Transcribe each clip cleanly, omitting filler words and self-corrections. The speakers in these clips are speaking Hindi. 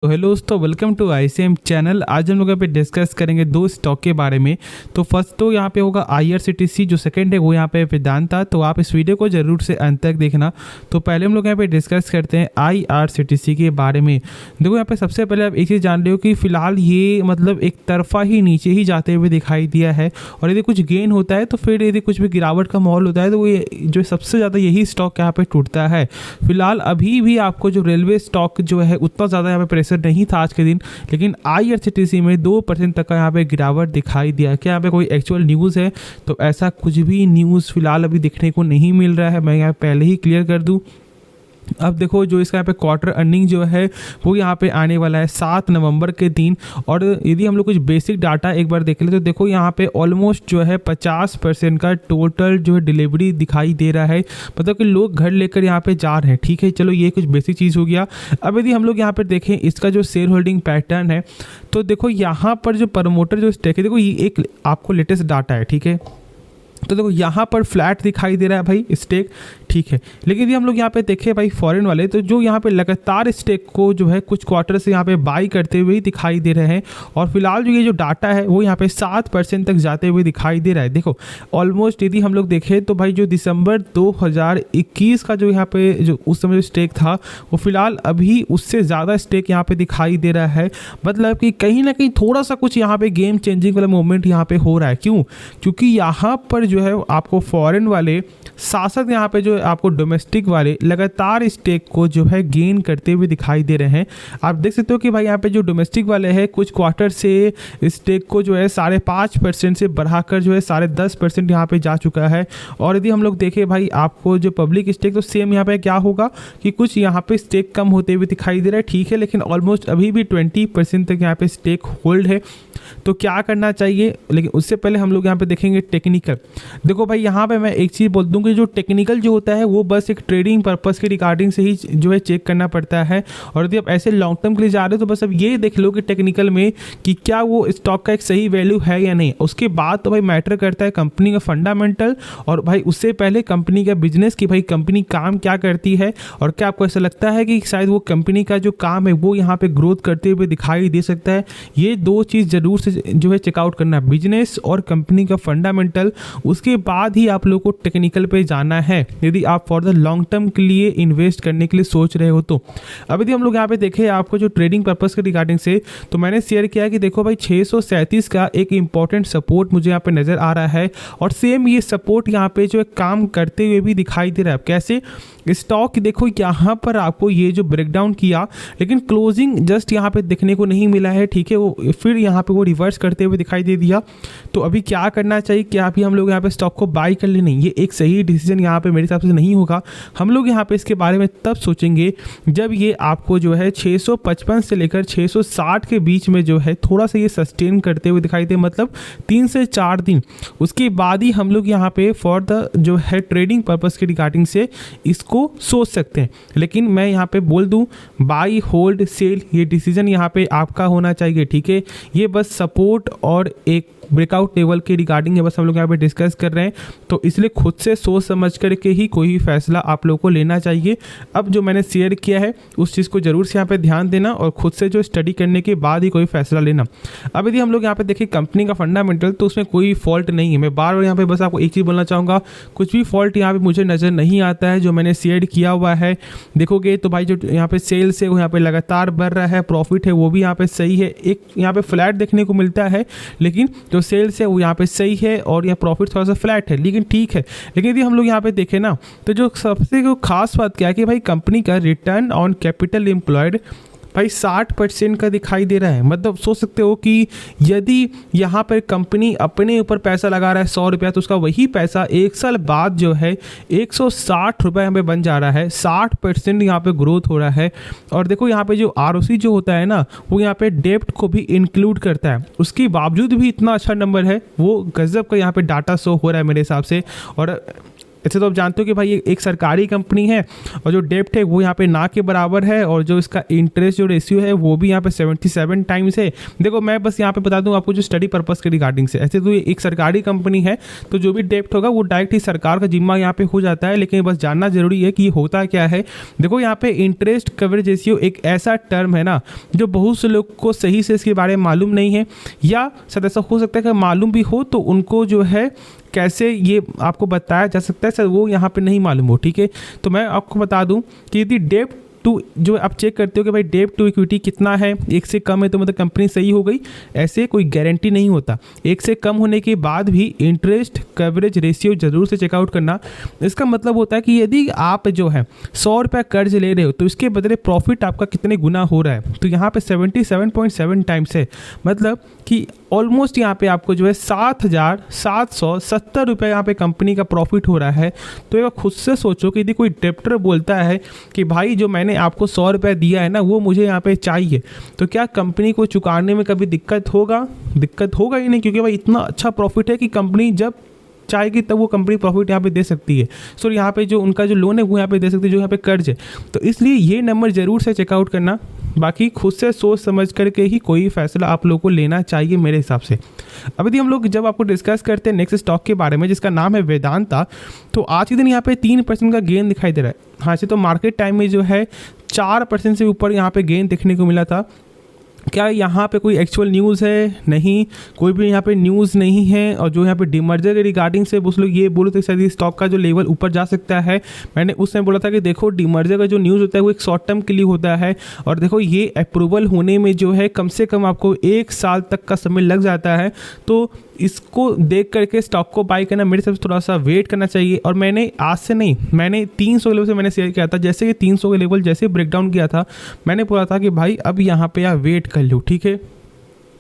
तो हेलो दोस्तों, वेलकम टू आईसीएम चैनल। आज हम लोग यहाँ पे डिस्कस करेंगे दो स्टॉक के बारे में। तो फर्स्ट तो यहाँ पे होगा IRCTC, जो सेकंड है वो यहाँ पे वेदांता। तो आप इस वीडियो को जरूर से अंत तक देखना। तो पहले हम लोग यहाँ पे डिस्कस करते हैं IRCTC के बारे में। देखो यहाँ पे सबसे पहले आप एक चीज़ जान रहे हो कि फिलहाल ये मतलब एक तरफा ही नीचे ही जाते हुए दिखाई दिया है, और यदि कुछ गेन होता है तो फिर यदि कुछ भी गिरावट का माहौल होता है तो वो जो सबसे ज़्यादा यही स्टॉक यहाँ पे टूटता है। फिलहाल अभी भी आपको जो रेलवे स्टॉक जो है उतना ज़्यादा यहाँ पे नहीं था आज के दिन, लेकिन IRCTC में 2% तक का यहाँ पे गिरावट दिखाई दिया। क्या यहाँ पे कोई एक्चुअल न्यूज़ है? तो ऐसा कुछ भी न्यूज़ फिलहाल अभी देखने को नहीं मिल रहा है। मैं यहाँ पहले ही क्लियर कर दूँ। अब देखो जो इसका यहाँ पे क्वार्टर अर्निंग जो है वो यहाँ पे आने वाला है 7 नवंबर के दिन। और यदि हम लोग कुछ बेसिक डाटा एक बार देख ले तो देखो यहाँ पे ऑलमोस्ट जो है 50% का टोटल जो है डिलीवरी दिखाई दे रहा है। मतलब कि लोग घर लेकर यहाँ पे जा रहे हैं। ठीक है, चलो ये कुछ बेसिक चीज़ हो गया। अब यदि हम लोग यहाँ पर देखें इसका जो शेयर होल्डिंग पैटर्न है, तो देखो यहाँ पर जो प्रमोटर जो स्टेक है, देखो ये एक आपको लेटेस्ट डाटा है। ठीक है, तो देखो यहाँ पर फ्लैट दिखाई दे रहा है भाई स्टेक। ठीक है, लेकिन यदि हम लोग यहाँ पे देखें भाई फॉरेन वाले, तो जो यहाँ पे लगातार स्टेक को जो है कुछ क्वार्टर से यहाँ पे बाई करते हुए दिखाई दे रहे हैं। और फिलहाल जो ये जो डाटा है वो यहाँ पे 7% तक जाते हुए दिखाई दे रहा है। देखो ऑलमोस्ट यदि हम लोग देखें तो भाई जो दिसंबर 2021 का जो यहाँ पे जो उस समय जो स्टेक था, वो फिलहाल अभी उससे ज़्यादा स्टेक यहाँ पे दिखाई दे रहा है। मतलब कि कहीं ना कहीं थोड़ा सा कुछ यहाँ पे गेम चेंजिंग वाला मूवमेंट यहाँ पे हो रहा है। क्यों? क्योंकि यहाँ पर जो है आपको फॉरेन वाले साथ यहाँ पे जो आपको डोमेस्टिक वाले लगातार स्टेक को जो है गेन करते हुए दिखाई दे रहे हैं। आप देख सकते हो कि भाई यहाँ पे जो डोमेस्टिक वाले हैं कुछ क्वार्टर से स्टेक को जो है 5.5% से बढ़ाकर जो है 10.5% यहाँ पे जा चुका है। और यदि हम लोग देखें भाई आपको जो पब्लिक स्टेक, तो सेम यहाँ पे क्या होगा कि कुछ यहाँ पे स्टेक कम होते हुए दिखाई दे रहा है। ठीक है, लेकिन ऑलमोस्ट अभी भी 20% तक यहाँ पे स्टेक होल्ड है। तो क्या करना चाहिए? लेकिन उससे पहले हम लोग यहाँ पे देखेंगे टेक्निकल। देखो भाई यहाँ पे मैं एक चीज़ बोल दूँ कि जो टेक्निकल जो होता है वो बस एक ट्रेडिंग पर्पस के रिगार्डिंग से ही जो है चेक करना पड़ता है। और यदि आप ऐसे लॉन्ग टर्म के लिए जा रहे हो तो बस अब ये देख लो कि टेक्निकल में कि क्या वो स्टॉक का एक सही वैल्यू है या नहीं। उसके बाद तो भाई मैटर करता है कंपनी का फंडामेंटल, और भाई उससे पहले कंपनी का बिजनेस, कि भाई कंपनी काम क्या करती है और क्या आपको ऐसा लगता है कि शायद वो कंपनी का जो काम है वो यहाँ पे ग्रोथ करते हुए दिखाई दे सकता है। ये दो चीज़ जरूर से जो है चेकआउट करना है, बिजनेस और कंपनी का फंडामेंटल। उसके बाद ही आप लोग को टेक्निकल पे जाना है यदि आप फॉर द लॉन्ग टर्म के लिए इन्वेस्ट करने के लिए सोच रहे हो। तो अब यदि हम लोग यहाँ पे देखें आपको जो ट्रेडिंग पर्पस के रिगार्डिंग से, तो मैंने शेयर किया कि देखो भाई 637 का एक इंपॉर्टेंट सपोर्ट मुझे यहाँ पे नजर आ रहा है। और सेम ये सपोर्ट यहाँ पे जो है काम करते हुए भी दिखाई दे रहा है। कैसे? स्टॉक देखो यहाँ पर आपको ये जो ब्रेकडाउन किया, लेकिन क्लोजिंग जस्ट यहाँ पे देखने को नहीं मिला है। ठीक है, वो फिर यहाँ पे वो रिवर्स करते हुए दिखाई दे दिया। तो अभी क्या करना चाहिए? क्या अभी हम लोग यहाँ पे स्टॉक को बाई कर ले? नहीं, ये एक सही डिसीजन यहाँ पे मेरे हिसाब से नहीं होगा। हम लोग यहाँ पे इसके बारे में तब सोचेंगे जब ये आपको जो है 655 से लेकर 660 के बीच में जो है थोड़ा सा ये सस्टेन करते हुए दिखाई दे, मतलब 3 से 4 दिन। उसके बाद ही हम लोग यहाँ पे फॉर द जो है ट्रेडिंग पर्पस के रिगार्डिंग से इसको सोच सकते हैं। लेकिन मैं यहाँ पे बोल दूं, बाई होल्ड सेल ये डिसीजन यहाँ पे आपका होना चाहिए। ठीक है, ये बस सपोर्ट और एक ब्रेकआउट लेवल के रिगार्डिंग है, बस हम लोग यहाँ पे डिस्कस कर रहे हैं। तो इसलिए खुद से सोच समझ करके ही कोई फैसला आप लोगों को लेना चाहिए। अब जो मैंने शेयर किया है उस चीज़ को जरूर से यहाँ पे ध्यान देना, और खुद से जो स्टडी करने के बाद ही कोई फैसला लेना। अब यदि हम लोग यहाँ पे देखें कंपनी का फंडामेंटल, तो उसमें कोई फॉल्ट नहीं है। मैं बार बार यहाँ पे बस आपको एक चीज़ बोलना चाहूँगा, कुछ भी फॉल्ट यहाँ पे मुझे नज़र नहीं आता है जो मैंने शेयर किया हुआ है। देखोगे तो भाई जो यहाँ पे सेल्स है वो यहाँ पे लगातार बढ़ रहा है, प्रॉफिट है वो भी यहाँ पे सही है। एक यहाँ पे फ्लैट देखने को मिलता है, लेकिन जो सेल्स है वो यहाँ पे सही है और यहाँ प्रॉफिट थोड़ा सा फ्लैट है, लेकिन ठीक है। लेकिन यदि हम लोग यहाँ पे देखें ना, तो जो सबसे खास बात क्या है कि भाई कंपनी का रिटर्न ऑन कैपिटल एम्प्लॉयड भाई 60% का दिखाई दे रहा है। मतलब सोच सकते हो कि यदि यहाँ पर कंपनी अपने ऊपर पैसा लगा रहा है 100 रुपया, तो उसका वही पैसा 1 साल बाद जो है 160 रुपये यहाँ पे बन जा रहा है। 60% यहाँ पे ग्रोथ हो रहा है। और देखो यहाँ पे जो ROC जो होता है ना, वो यहाँ पे डेप्ट को भी इंक्लूड करता है। उसके बावजूद भी इतना अच्छा नंबर है, वो गजब का यहाँ पे डाटा शो हो रहा है मेरे हिसाब से। और ऐसे तो आप जानते हो कि भाई एक सरकारी कंपनी है और जो डेप्ट है वो यहाँ पे ना के बराबर है और जो इसका इंटरेस्ट जो रेशियो है वो भी यहाँ पे 77 टाइम्स है। देखो मैं बस यहाँ पे बता दूं आपको जो स्टडी पर्पस के रिगार्डिंग से, ऐसे तो ये एक सरकारी कंपनी है तो जो भी डेप्ट होगा वो डायरेक्ट ही सरकार का जिम्मा यहाँ पे हो जाता है। लेकिन बस जानना जरूरी है कि ये होता क्या है। देखो यहाँ पे इंटरेस्ट कवरेज रेशियो एक ऐसा टर्म है ना जो बहुत से लोग को सही से इसके बारे में मालूम नहीं है, या शायद ऐसा हो सकता है कि मालूम भी हो तो उनको जो है कैसे ये आपको बताया जा सकता है सर वो यहाँ पे नहीं मालूम हो। ठीक है, तो मैं आपको बता दूं कि यदि डेप्ट टू जो आप चेक करते हो कि भाई डेप्ट टू इक्विटी कितना है, एक से कम है तो मतलब कंपनी सही हो गई, ऐसे कोई गारंटी नहीं होता। एक से कम होने के बाद भी इंटरेस्ट कवरेज रेशियो जरूर से चेकआउट करना। इसका मतलब होता है कि यदि आप जो है 100 रुपये कर्ज ले रहे हो तो इसके बदले प्रॉफिट आपका कितने गुना हो रहा है, तो यहाँ पे 77.7 टाइम्स है, मतलब कि ऑलमोस्ट यहाँ पे आपको जो है 7,770 रुपये यहाँ पे कंपनी का प्रॉफिट हो रहा है। तो ये खुद से सोचो कि यदि कोई डेप्टर बोलता है कि भाई जो मैंने आपको 100 रुपये दिया है ना वो मुझे यहाँ पे चाहिए, तो क्या कंपनी को चुकाने में कभी दिक्कत होगा ही नहीं, क्योंकि भाई इतना अच्छा प्रॉफिट है कि कंपनी जब चाहेगी तब वो कंपनी प्रॉफिट यहाँ पे दे सकती है। सो यहाँ पे जो उनका जो लोन है वो यहाँ पे दे सकती है, जो यहाँ पे कर्ज है। तो इसलिए ये नंबर ज़रूर से चेकआउट करना, बाकी खुद से सोच समझ करके ही कोई फैसला आप लोगों को लेना चाहिए मेरे हिसाब से। अब यदि हम लोग जब आपको डिस्कस करते हैं नेक्स्ट स्टॉक के बारे में जिसका नाम है वेदांता, तो आज के दिन यहाँ पे 3% का गेन दिखाई दे रहा है। हाँ से तो मार्केट टाइम में जो है 4% से ऊपर यहाँ पे गेन देखने को मिला था। क्या यहाँ पे कोई एक्चुअल न्यूज़ है? नहीं, कोई भी यहाँ पे न्यूज़ नहीं है। और जो यहाँ पे डीमर्जर के रिगार्डिंग से उस लोग ये बोलो तो शायद स्टॉक का जो लेवल ऊपर जा सकता है। मैंने उस समय बोला था कि देखो डीमर्जर का जो न्यूज़ होता है वो एक शॉर्ट टर्म के लिए होता है, और देखो ये अप्रूवल होने में जो है कम से कम आपको 1 साल तक का समय लग जाता है। तो इसको देख करके स्टॉक को बाय करना मेरे हिसाब से थोड़ा सा वेट करना चाहिए। और मैंने आज से नहीं, मैंने 300 लेवल से मैंने शेयर किया था, जैसे कि 300 के लेवल जैसे ब्रेकडाउन किया था मैंने बोला था कि भाई अब यहाँ पे आप वेट कर लो। ठीक है,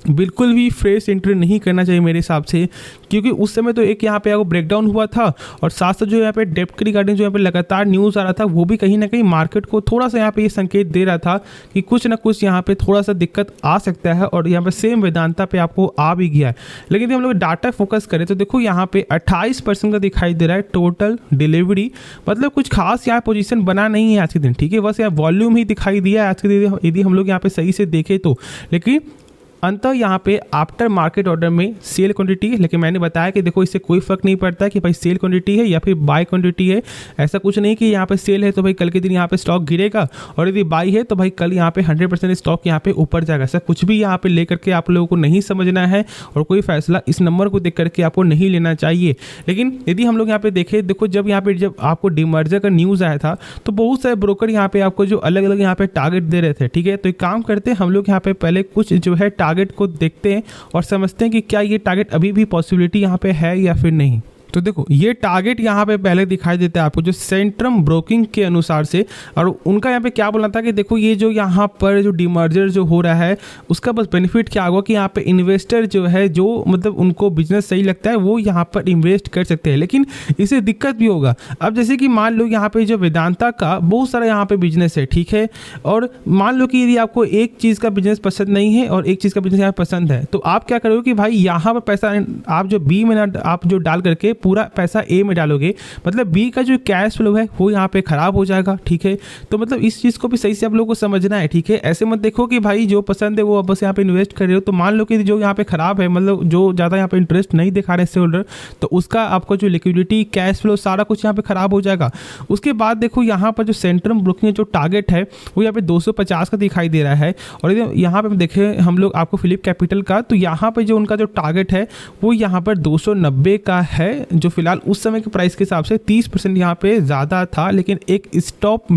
बिल्कुल भी फ्रेश एंट्री नहीं करना चाहिए मेरे हिसाब से, क्योंकि उस समय तो एक यहाँ पे आपको ब्रेकडाउन हुआ था और साथ साथ जो यहाँ पे डेप्ट के रिगार्डिंग जो यहाँ पे लगातार न्यूज़ आ रहा था वो भी कहीं ना कहीं मार्केट को थोड़ा सा यहाँ पे ये संकेत दे रहा था कि कुछ ना कुछ यहाँ पे थोड़ा सा दिक्कत आ सकता है। और यहाँ पे सेम वेदांता पे आपको आ भी गया है। लेकिन यदि हम लोग डाटा फोकस करें तो देखो यहाँ पे 28% का दिखाई दे रहा है टोटल डिलीवरी, मतलब कुछ खास यहाँ पोजीशन बना नहीं है आज के दिन। ठीक है, बस यहाँ वॉल्यूम ही दिखाई दिया है आज के दिन यदि हम लोग यहाँ पे सही से देखें तो। लेकिन अंतर यहाँ पे आफ्टर मार्केट ऑर्डर में सेल क्वांटिटी है। लेकिन मैंने बताया कि देखो इससे कोई फर्क नहीं पड़ता कि भाई सेल क्वांटिटी है या फिर बाय क्वांटिटी है। ऐसा कुछ नहीं कि यहाँ पे सेल है तो भाई कल के दिन यहाँ पे स्टॉक गिरेगा, और यदि बाई है तो भाई कल यहाँ पे 100% स्टॉक यहाँ पे ऊपर जाएगा। ऐसा कुछ भी यहाँ पे लेकर के आप लोगों को नहीं समझना है और कोई फैसला इस नंबर को देख करके आपको नहीं लेना चाहिए। लेकिन यदि हम लोग यहाँ पे देखें, देखो जब आपको डीमर्जर का न्यूज़ आया था तो बहुत सारे ब्रोकर यहाँ पे आपको जो अलग अलग यहाँ पे टारगेट दे रहे थे। ठीक है, तो एक काम करते हैं हम लोग यहाँ पे पहले कुछ जो है टारगेट को देखते हैं और समझते हैं कि क्या ये टारगेट अभी भी पॉसिबिलिटी यहाँ पे है या फिर नहीं। तो देखो ये टारगेट यहाँ पे पहले दिखाई देता है आपको जो सेंट्रम ब्रोकिंग के अनुसार से, और उनका यहाँ पे क्या बोलना था कि देखो ये जो यहाँ पर जो डीमर्जर जो हो रहा है उसका बस बेनिफिट क्या होगा कि यहाँ पे इन्वेस्टर जो है जो मतलब उनको बिजनेस सही लगता है वो यहाँ पर इन्वेस्ट कर सकते हैं। लेकिन इससे दिक्कत भी होगा। अब जैसे कि मान लो यहाँ पे जो वेदांता का बहुत सारा यहाँ पे बिजनेस है, ठीक है, और मान लो कि यदि आपको एक चीज़ का बिजनेस पसंद नहीं है और एक चीज़ का बिजनेस यहाँ पसंद है, तो आप क्या करोगे कि भाई यहाँ पर पैसा आप जो बी में आप जो डाल करके पूरा पैसा ए में डालोगे, मतलब बी का जो कैश फ्लो है वो यहाँ पे खराब हो जाएगा। ठीक है, तो मतलब इस चीज़ को भी सही से आप लोगों को समझना है। ठीक है, ऐसे मत देखो कि भाई जो पसंद है वो बस यहाँ पे इन्वेस्ट कर रहे हो। तो मान लो कि जो यहाँ पे खराब है, मतलब जो ज़्यादा यहाँ पे इंटरेस्ट नहीं दिखा रहे शेयर होल्डर, तो उसका आपको जो लिक्विडिटी कैश फ्लो सारा कुछ यहाँ पे खराब हो जाएगा। उसके बाद देखो यहाँ पर जो सेंट्रम ब्रोकिंग जो टारगेट है वो यहाँ पे 250 का दिखाई दे रहा है। और यहाँ पे देखें हम लोग आपको फिलिप कैपिटल का, तो यहाँ पे जो उनका जो टारगेट है वो यहाँ पर 290 का है, जो फिलहाल उस समय के प्राइस के हिसाब से 30% यहाँ पे ज़्यादा था। लेकिन एक स्टॉप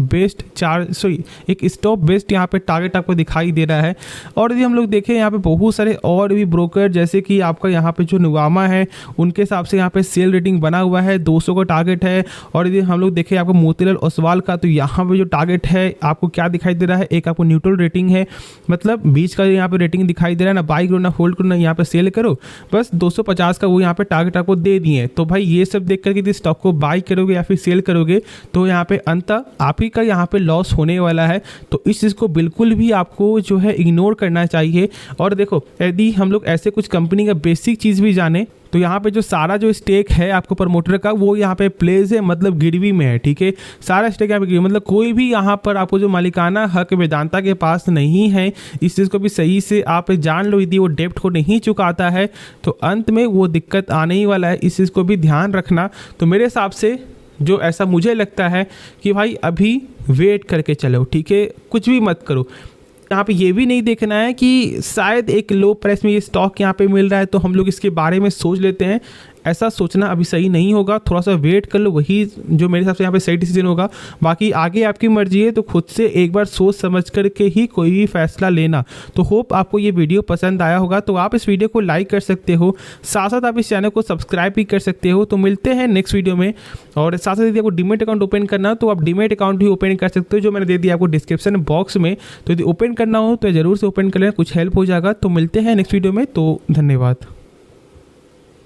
बेस्ड यहाँ पे टारगेट आपको दिखाई दे रहा है। और यदि हम लोग देखें यहाँ पे बहुत सारे और भी ब्रोकर जैसे कि आपका यहाँ पे जो नुवामा है उनके हिसाब से यहाँ पे सेल रेटिंग बना हुआ है, 200 का टारगेट है। और यदि हम लोग देखें आपको मोतीलाल ओसवाल का, तो यहाँ पे जो टारगेट है आपको क्या दिखाई दे रहा है, एक आपको न्यूट्रल रेटिंग है, मतलब बीच का यहाँ पे रेटिंग दिखाई दे रहा है, ना बाई करो ना होल्ड करो ना यहाँ पे सेल करो, बस 250 का वो यहाँ पे टारगेट आपको दे दिए। तो भाई ये सब देख करके यदि स्टॉक को बाई करोगे या फिर सेल करोगे तो यहाँ पे अंततः आप ही का यहाँ पे लॉस होने वाला है। तो इस चीज़ को बिल्कुल भी आपको जो है इग्नोर करना चाहिए। और देखो यदि हम लोग ऐसे कुछ कंपनी का बेसिक चीज़ भी जाने तो यहाँ पे जो सारा जो स्टेक है आपको प्रमोटर का वो यहाँ पे प्लेस है, मतलब गिरवी में है, ठीक है। सारा स्टेक यहाँ पे गिरवी, मतलब कोई भी यहाँ पर आपको जो मालिकाना हक वेदांता के पास नहीं है। इस चीज़ को भी सही से आप जान लो, यदि वो डेप्ट को नहीं चुकाता है तो अंत में वो दिक्कत आने ही वाला है। इस चीज़ को भी ध्यान रखना। तो मेरे हिसाब से जो ऐसा मुझे लगता है कि भाई अभी वेट करके चलो, ठीक है, कुछ भी मत करो। यहाँ पे ये भी नहीं देखना है कि शायद एक लो प्राइस में ये स्टॉक यहाँ पे मिल रहा है तो हम लोग इसके बारे में सोच लेते हैं। ऐसा सोचना अभी सही नहीं होगा, थोड़ा सा वेट कर लो, वही जो मेरे हिसाब से यहाँ पे सही डिसीजन होगा। बाकी आगे आपकी मर्जी है, तो खुद से एक बार सोच समझ करके ही कोई भी फैसला लेना। तो होप आपको ये वीडियो पसंद आया होगा, तो आप इस वीडियो को लाइक कर सकते हो, साथ साथ आप इस चैनल को सब्सक्राइब भी कर सकते हो। तो मिलते हैं नेक्स्ट वीडियो में। और साथ साथ यदि आपको डीमेट अकाउंट ओपन करना तो आप डीमेट अकाउंट भी ओपन कर सकते हो, जो मैंने दे दिया आपको डिस्क्रिप्शन बॉक्स में। तो यदि ओपन करना हो तो ज़रूर से ओपन कर लेना, कुछ हेल्प हो जाएगा। तो मिलते हैं नेक्स्ट वीडियो में, तो धन्यवाद।